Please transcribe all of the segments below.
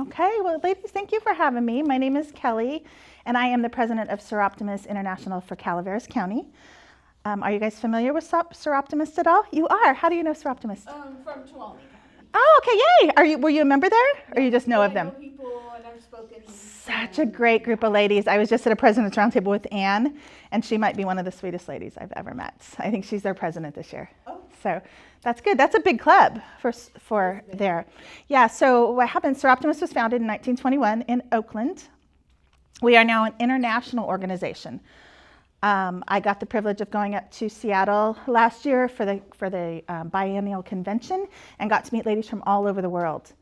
Okay, well, ladies, thank you for having me. My name is Kelly, and I am the president of Soroptimist International for Calaveras County. Are you guys familiar with Soroptimist at all? You are. How do you know Soroptimist? From Tuolumne County. Oh, okay, yay! Were you a member there, or you just know of them? I know people, and I've spoken. Such a great group of ladies. I was just at a president's roundtable with Anne, and she might be one of the sweetest ladies I've ever met. I think she's their president this year. Oh. So that's good. That's a big club for there. Yeah, so what happened, Soroptimist was founded in 1921 in Oakland. We are now an international organization. I got the privilege of going up to Seattle last year for the biennial convention and got to meet ladies from all over the world.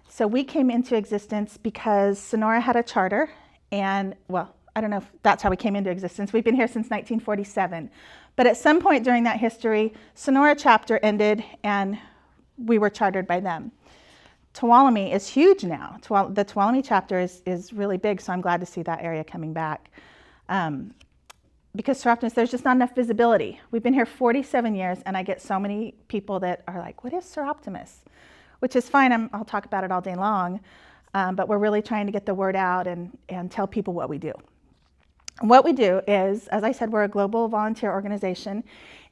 So we came into existence because Sonora had a charter, and well, I don't know if that's how we came into existence. We've been here since 1947. But at some point during that history, Sonora chapter ended and we were chartered by them. Tuolumne is huge now. The Tuolumne chapter is really big, so I'm glad to see that area coming back. Because Soroptimist, there's just not enough visibility. We've been here 47 years, and I get so many people that are like, what is Soroptimist? Which is fine, I'll talk about it all day long, but we're really trying to get the word out and tell people what we do. What we do is, as I said, we're a global volunteer organization,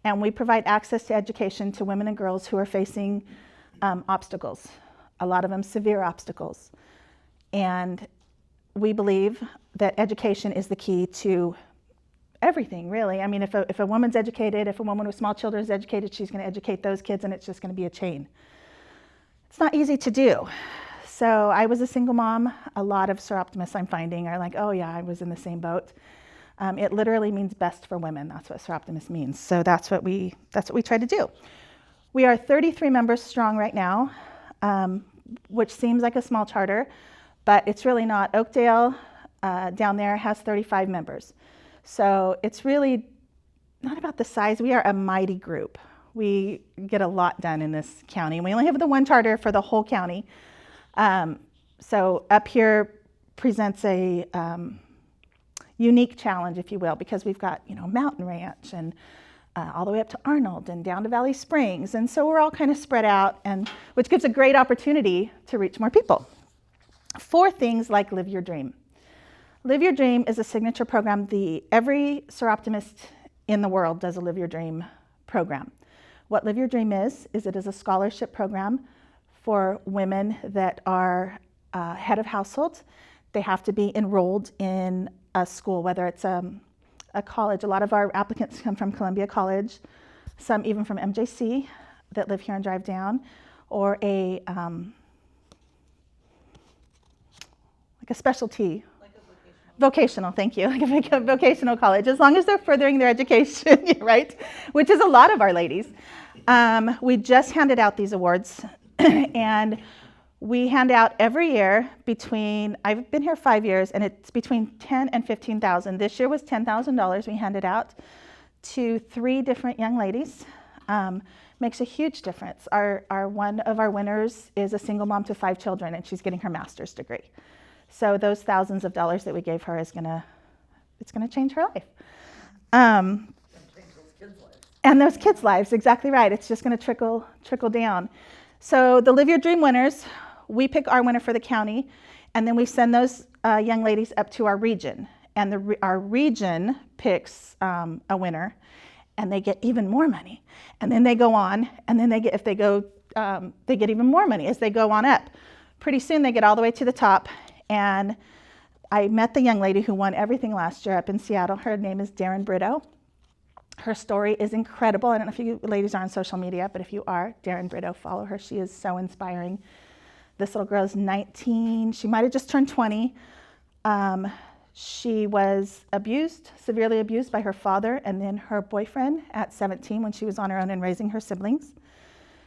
and we provide access to education to women and girls who are facing obstacles, a lot of them severe obstacles. And we believe that education is the key to everything, really. I mean, if a woman's educated, if a woman with small children is educated, she's going to educate those kids, and it's just going to be a chain. It's not easy to do. So I was a single mom. A lot of Soroptimists I'm finding are like, oh yeah, I was in the same boat. It literally means best for women. That's what Soroptimist means. So that's what we try to do. We are 33 members strong right now, which seems like a small charter, but it's really not. Oakdale down there has 35 members. So it's really not about the size. We are a mighty group. We get a lot done in this county. We only have the one charter for the whole county. So up here presents a unique challenge, if you will, because we've got, Mountain Ranch and all the way up to Arnold and down to Valley Springs. And so we're all kind of spread out, and which gives a great opportunity to reach more people. For things like Live Your Dream. Live Your Dream is a signature program. Every Soroptimist in the world does a Live Your Dream program. What Live Your Dream is it is a scholarship program for women that are head of household. They have to be enrolled in a school, whether it's a college. A lot of our applicants come from Columbia College, some even from MJC that live here and drive down, or a specialty. Vocational, thank you, like a vocational college, as long as they're furthering their education, right? Which is a lot of our ladies. We just handed out these awards, and we hand out every year I've been here 5 years, and it's between $10,000 and $15,000. This year was $10,000 we handed out to 3 different young ladies. Makes a huge difference. One of our winners is a single mom to 5 children, and she's getting her master's degree. So those thousands of dollars that we gave her it's gonna change her life. And those kids' lives, exactly right. It's just gonna trickle down. So the Live Your Dream winners, we pick our winner for the county, and then we send those young ladies up to our region. And our region picks a winner, and they get even more money. And then they go on, and then they get even more money as they go on up. Pretty soon they get all the way to the top. And I met the young lady who won everything last year up in Seattle. Her name is Darren Brito. Her story is incredible. I don't know if you ladies are on social media, but if you are, Darren Brito, follow her. She is so inspiring. This little girl is 19. She might have just turned 20. She was severely abused by her father and then her boyfriend at 17 when she was on her own and raising her siblings.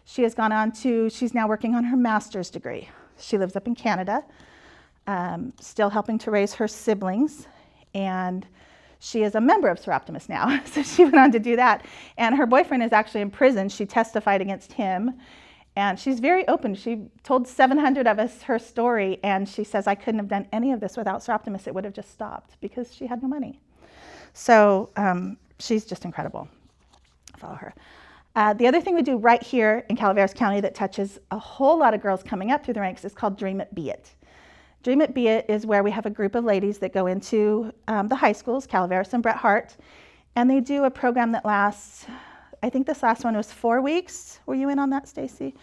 She has gone on she's now working on her master's degree. She lives up in Canada. Still helping to raise her siblings, and she is a member of Soroptimist now, so she went on to do that. And her boyfriend is actually in prison. She testified against him, and she's very open. She told 700 of us her story, and she says, I couldn't have done any of this without Soroptimist. It would have just stopped because she had no money. So she's just incredible. Follow her. The other thing we do right here in Calaveras County that touches a whole lot of girls coming up through the ranks is called Dream It, Be It. Dream It, Be It is where we have a group of ladies that go into the high schools, Calaveras and Bret Harte, and they do a program that lasts, I think this last one was 4 weeks. Were you in on that, Stacy?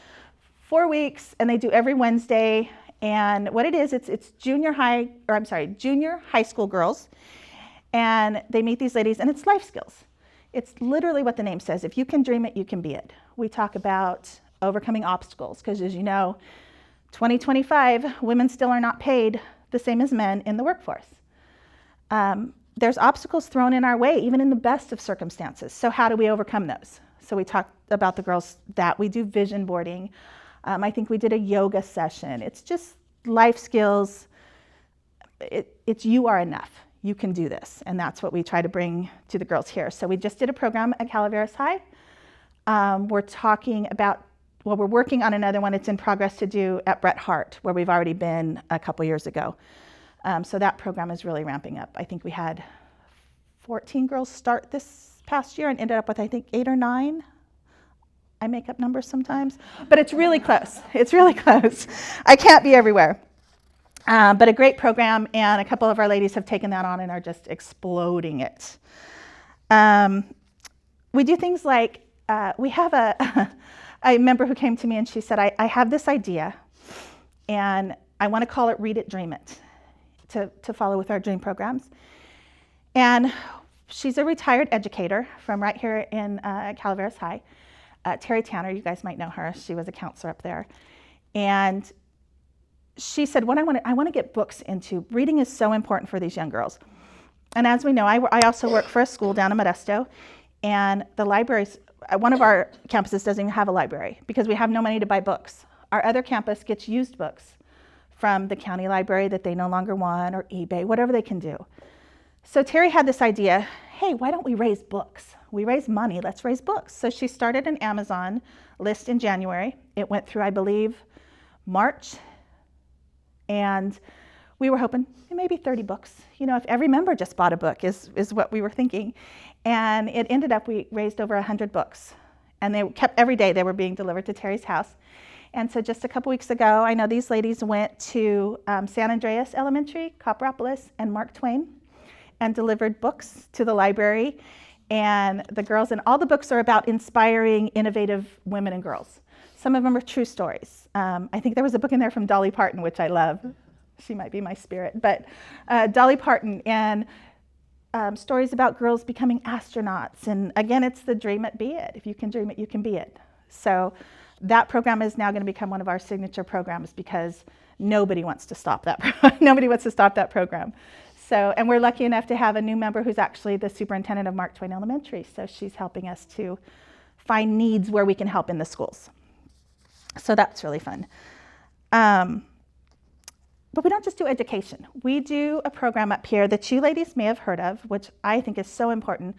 4 weeks, and they do every Wednesday. And what it is, it's junior high school girls, and they meet these ladies, and it's life skills. It's literally what the name says. If you can dream it, you can be it. We talk about overcoming obstacles, because as you know, 2025, women still are not paid the same as men in the workforce. There's obstacles thrown in our way, even in the best of circumstances. So how do we overcome those? So we talk about the girls that we do vision boarding. I think we did a yoga session. It's just life skills. It's you are enough. You can do this. And that's what we try to bring to the girls here. So we just did a program at Calaveras High. We're working on another one. It's in progress to do at Bret Harte, where we've already been a couple years ago. So that program is really ramping up. I think we had 14 girls start this past year and ended up with, I think, 8 or 9. I make up numbers sometimes, but it's really close. It's really close. I can't be everywhere. But a great program, and a couple of our ladies have taken that on and are just exploding it. We do things like, we have a member who came to me and she said, I have this idea, and I want to call it Read It, Dream It, to follow with our dream programs. And she's a retired educator from right here in Calaveras High. Terry Tanner, you guys might know her. She was a counselor up there. And she said, I want to get books into. Reading is so important for these young girls. And as we know, I also work for a school down in Modesto, and the libraries, one of our campuses doesn't even have a library because we have no money to buy books. Our other campus gets used books from the county library that they no longer want, or eBay, whatever they can do. So Terry had this idea, hey, why don't we raise books? We raise money, let's raise books. So she started an Amazon list in January. It went through, I believe, March. And we were hoping maybe 30 books. You know, if every member just bought a book is what we were thinking. And it ended up, we raised over 100 books. And they kept, every day they were being delivered to Terry's house. And so just a couple weeks ago, I know these ladies went to San Andreas Elementary, Copperopolis, and Mark Twain, and delivered books to the library. And the girls, and all the books are about inspiring, innovative women and girls. Some of them are true stories. I think there was a book in there from Dolly Parton, which I love. She might be my spirit, but Dolly Parton, and stories about girls becoming astronauts. And again, it's the dream it, be it. If you can dream it, you can be it. So that program is now going to become one of our signature programs because nobody wants to stop that. Nobody wants to stop that program. So, and we're lucky enough to have a new member who's actually the superintendent of Mark Twain Elementary. So she's helping us to find needs where we can help in the schools. So that's really fun. But we don't just do education. We do a program up here that you ladies may have heard of, which I think is so important,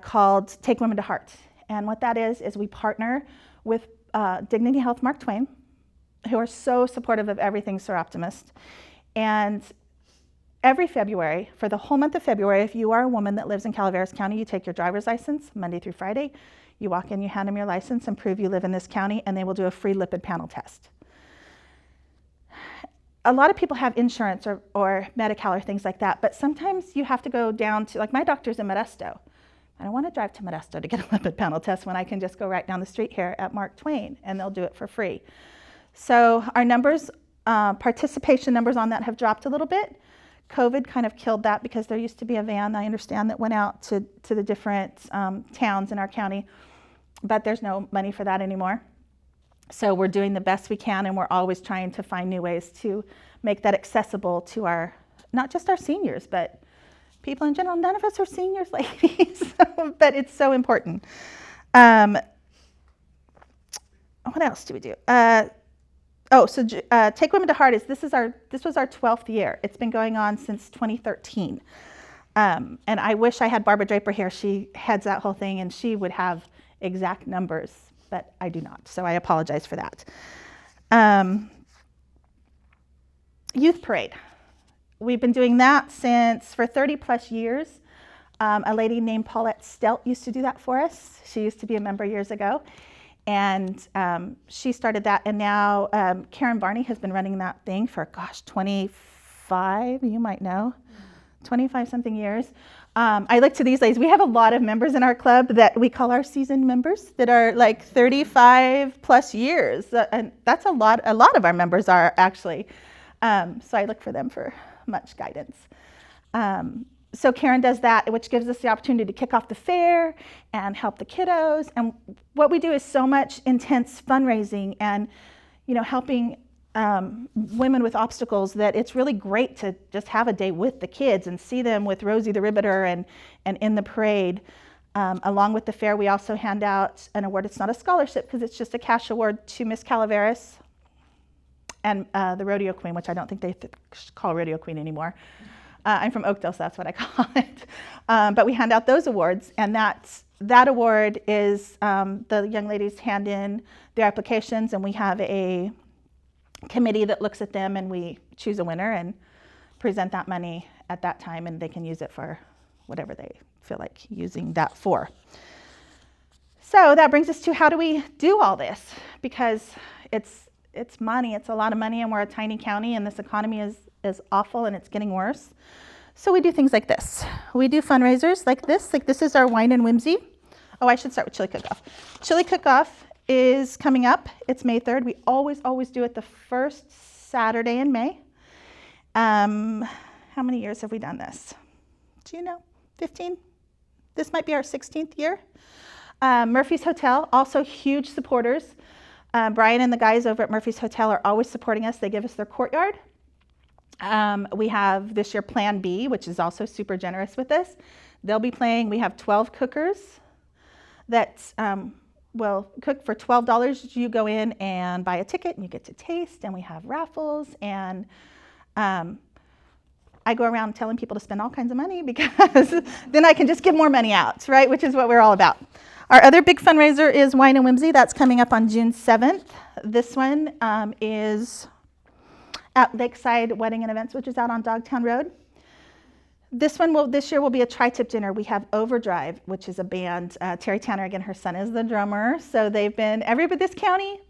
called Take Women to Heart. And what that is we partner with Dignity Health Mark Twain, who are so supportive of everything Soroptimist. And every February, for the whole month of February, if you are a woman that lives in Calaveras County, you take your driver's license Monday through Friday. You walk in, you hand them your license and prove you live in this county, and they will do a free lipid panel test. A lot of people have insurance or Medi-Cal or things like that, but sometimes you have to go down to, like my doctor's in Modesto. I don't want to drive to Modesto to get a lipid panel test when I can just go right down the street here at Mark Twain, and they'll do it for free. So our numbers, participation numbers on that have dropped a little bit. COVID kind of killed that because there used to be a van, I understand, that went out to the different towns in our county, but there's no money for that anymore. So we're doing the best we can, and we're always trying to find new ways to make that accessible to our, not just our seniors, but people in general. None of us are seniors, ladies, but it's so important. What else do we do? Take Women to Heart this was our 12th year. It's been going on since 2013. And I wish I had Barbara Draper here. She heads that whole thing, and she would have exact numbers, but I do not. So I apologize for that. Youth Parade. We've been doing that for 30 plus years. A lady named Paulette Stelt used to do that for us. She used to be a member years ago. And she started that, and now Karen Barney has been running that thing for, 25, you might know, 25 something years. I look to these ladies. We have a lot of members in our club that we call our seasoned members that are like 35 plus years. And that's a lot of our members are actually. So I look for them for much guidance. So Karen does that, which gives us the opportunity to kick off the fair and help the kiddos. And what we do is so much intense fundraising and, helping women with obstacles that it's really great to just have a day with the kids and see them with Rosie the Ribbeter and in the parade. Along with the fair, we also hand out an award. It's not a scholarship because it's just a cash award to Miss Calaveras and the Rodeo Queen, which I don't think they call Rodeo Queen anymore. I'm from Oakdale, so that's what I call it. But we hand out those awards, and that award is the young ladies hand in their applications, and we have a committee that looks at them, and we choose a winner and present that money at that time, and they can use it for whatever they feel like using that for. So that brings us to how do we do all this? Because it's money, it's a lot of money, and we're a tiny county, and this economy is awful, and it's getting worse. So we do things like this. We do fundraisers like this. Like this is our Wine and Whimsy. Oh, I should start with Chili Cook-Off. Chili Cook-Off is coming up. It's May 3rd. We always do it the first Saturday in May. How many years have we done this? Do you know? 15? This might be our 16th year. Murphy's Hotel, also huge supporters. Brian and the guys over at Murphy's Hotel are always supporting us. They give us their courtyard. We have this year Plan B, which is also super generous with us. They'll be playing. We have 12 cookers that will cook for $12. You go in and buy a ticket, and you get to taste, and we have raffles. And I go around telling people to spend all kinds of money because then I can just give more money out, right? Which is what we're all about. Our other big fundraiser is Wine and Whimsy. That's coming up on June 7th. This one is at Lakeside Wedding and Events, which is out on Dogtown Road. This year will be a tri-tip dinner. We have Overdrive, which is a band. Terry Tanner, again, her son is the drummer. So they've been, this county,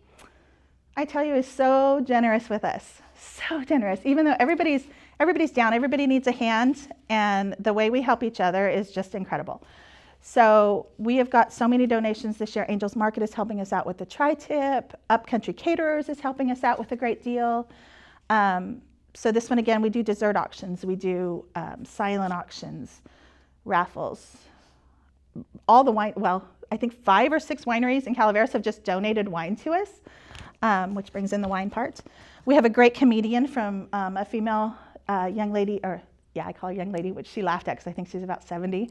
I tell you, is so generous with us. So generous. Even though everybody's down, everybody needs a hand, and the way we help each other is just incredible. So we have got so many donations this year. Angels Market is helping us out with the tri-tip. Upcountry Caterers is helping us out with a great deal. So this one, again, we do dessert auctions. We do silent auctions, raffles. All the wine, I think 5 or 6 wineries in Calaveras have just donated wine to us, which brings in the wine part. We have a great comedian from a female young lady, I call her young lady, which she laughed at because I think she's about 70.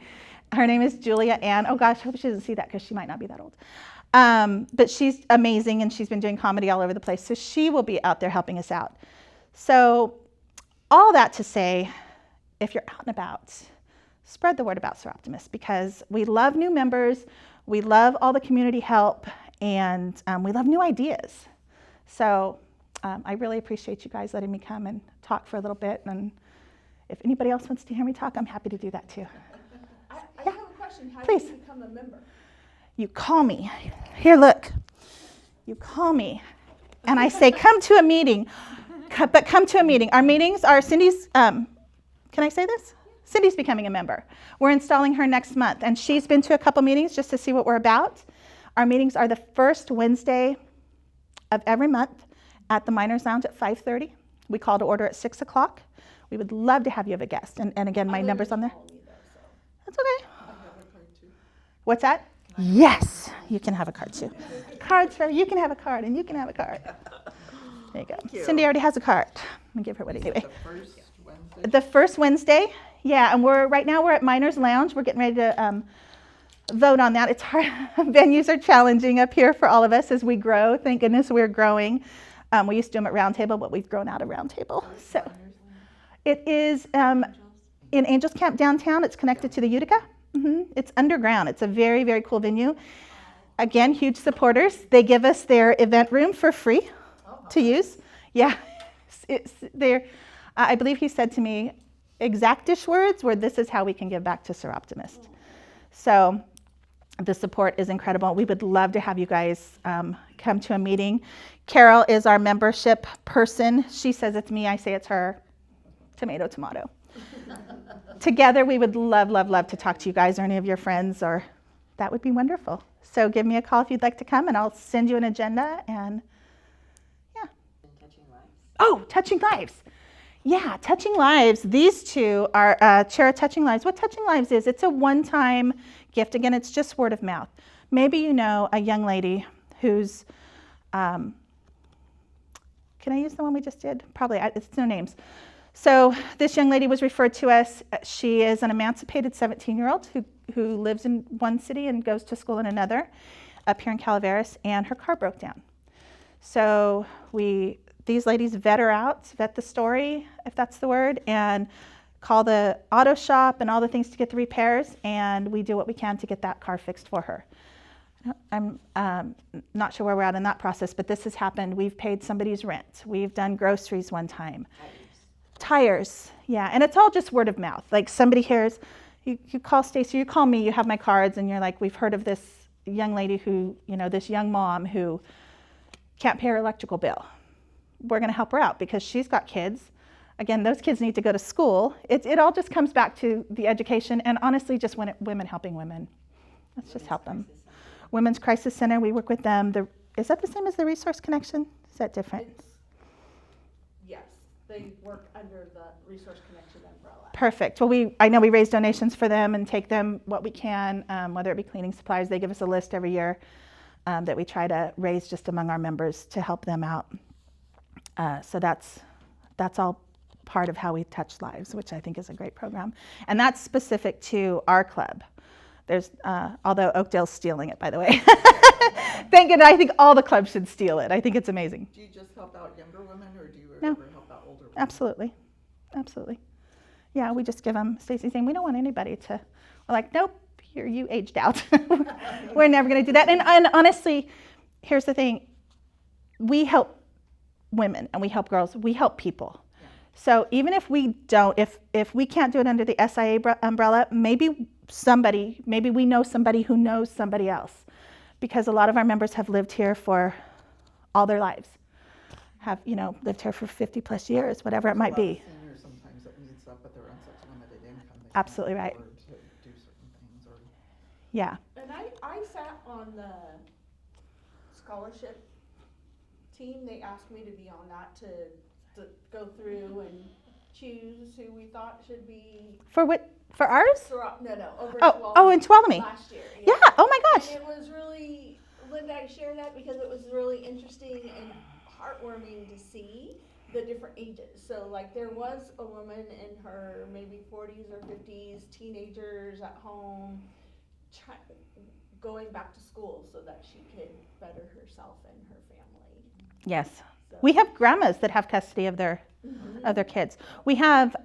Her name is Julia Ann. Oh gosh, I hope she doesn't see that because she might not be that old. But she's amazing, and she's been doing comedy all over the place. So she will be out there helping us out. So all that to say, if you're out and about, spread the word about Soroptimist, because we love new members, we love all the community help, and we love new ideas. So I really appreciate you guys letting me come and talk for a little bit. And if anybody else wants to hear me talk, I'm happy to do that too. I have a question. How Please. do you become a member? You call me. Here, look. You call me, and I say, come to a meeting. But come to a meeting. Our meetings are Cindy's, can I say this? Cindy's becoming a member. We're installing her next month, and she's been to a couple meetings just to see what we're about. Our meetings are the first Wednesday of every month at the Miners Lounge at 5:30. We call to order at 6 o'clock. We would love to have you as a guest. And again, my number's on there. That's okay. What's that? Yes, you can have a card too. Cards for you can have a card, and you can have a card. There you go. Thank you. Cindy already has a card. Let me give her one anyway. The first Wednesday? The first Wednesday, yeah, and right now we're at Miners Lounge. We're getting ready to vote on that. It's hard. Venues are challenging up here for all of us as we grow. Thank goodness we're growing. We used to do them at Round Table, but we've grown out of Round Table. So it is in Angels Camp downtown. It's connected to the Utica. It's underground. It's a very, very cool venue. Again, huge supporters. They give us their event room for free to use. Yeah, I believe he said to me, exact-ish words were, this is how we can give back to Soroptimist. So The support is incredible. We would love to have you guys come to a meeting. Carol is our membership person. She says it's me, I say it's her. Tomato, tomato. Together, we would love, love, love to talk to you guys or any of your friends, or that would be wonderful. So give me a call if you'd like to come, and I'll send you an agenda. And yeah. Touching Lives. Oh, Touching Lives. Yeah, Touching Lives. These two are Chair of Touching Lives. What Touching Lives is, it's a one-time gift. Again, it's just word of mouth. Maybe you know a young lady who's, can I use the one we just did? Probably, it's no names. So this young lady was referred to us. She is an emancipated 17-year-old who lives in one city and goes to school in another up here in Calaveras, and her car broke down. So these ladies vet her out, vet the story, if that's the word, and call the auto shop and all the things to get the repairs, and we do what we can to get that car fixed for her. I'm not sure where we're at in that process, but this has happened. We've paid somebody's rent. We've done groceries one time. Tires, yeah, and it's all just word of mouth. Like somebody hears, you call Stacy, you call me, you have my cards, and you're like, we've heard of this young lady who, this young mom who can't pay her electrical bill. We're going to help her out because she's got kids. Again, those kids need to go to school. It all just comes back to the education and honestly just women helping women. Let's just help them. Women's Crisis Center, we work with them. Is that the same as the Resource Connection? Is that different? Yes, they work under the Resource Connection umbrella. Perfect. Well, I know we raise donations for them and take them what we can, whether it be cleaning supplies. They give us a list every year that we try to raise just among our members to help them out. So that's all part of how we touch lives, which I think is a great program. And that's specific to our club. There's, although Oakdale's stealing it, by the way. Thank goodness. I think all the clubs should steal it. I think it's amazing. Do you just help out younger women, or do you No. ever help out older women? Absolutely. Absolutely. Yeah, we just give them, Stacy's saying, we don't want anybody to, we're like, nope, you aged out. We're never going to do that. And honestly, here's the thing. We help women and we help girls. We help people. So even if we don't, if we can't do it under the SIA umbrella, maybe we know somebody who knows somebody else, because a lot of our members have lived here for all their lives, have lived here for 50 plus years, whatever it might be. Seniors sometimes that need stuff, but they're on such limited income. They Absolutely can't right. afford to do certain things, or Yeah. And I sat on the scholarship team. They asked me to be on that to go through and choose who we thought should be. For what? For ours? No, over In Tuolumne. last year. Yeah. Oh my gosh. And it was really, Linda, I shared that because it was really interesting and heartwarming to see the different ages. So like there was a woman in her maybe 40s or 50s, teenagers at home, going back to school so that she could better herself and her family. Yes. So. We have grandmas that have custody of their kids. We have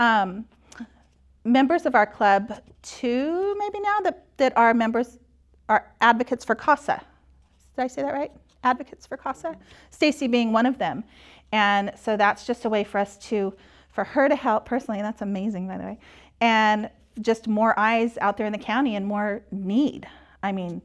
members of our club, 2 maybe now, that are members, are advocates for CASA. Did I say that right? Advocates for CASA? Stacy being one of them. And so that's just a way for her to help personally. That's amazing, by the way. And just more eyes out there in the county and more need. I mean,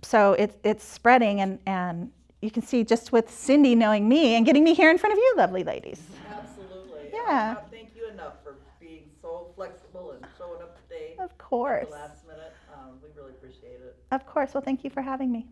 so it's spreading, and you can see just with Cindy knowing me and getting me here in front of you lovely ladies. absolutely. Yeah. I cannot thank you enough for being so flexible and showing up today. Of course. At the last minute. We really appreciate it. Of course. Well, thank you for having me.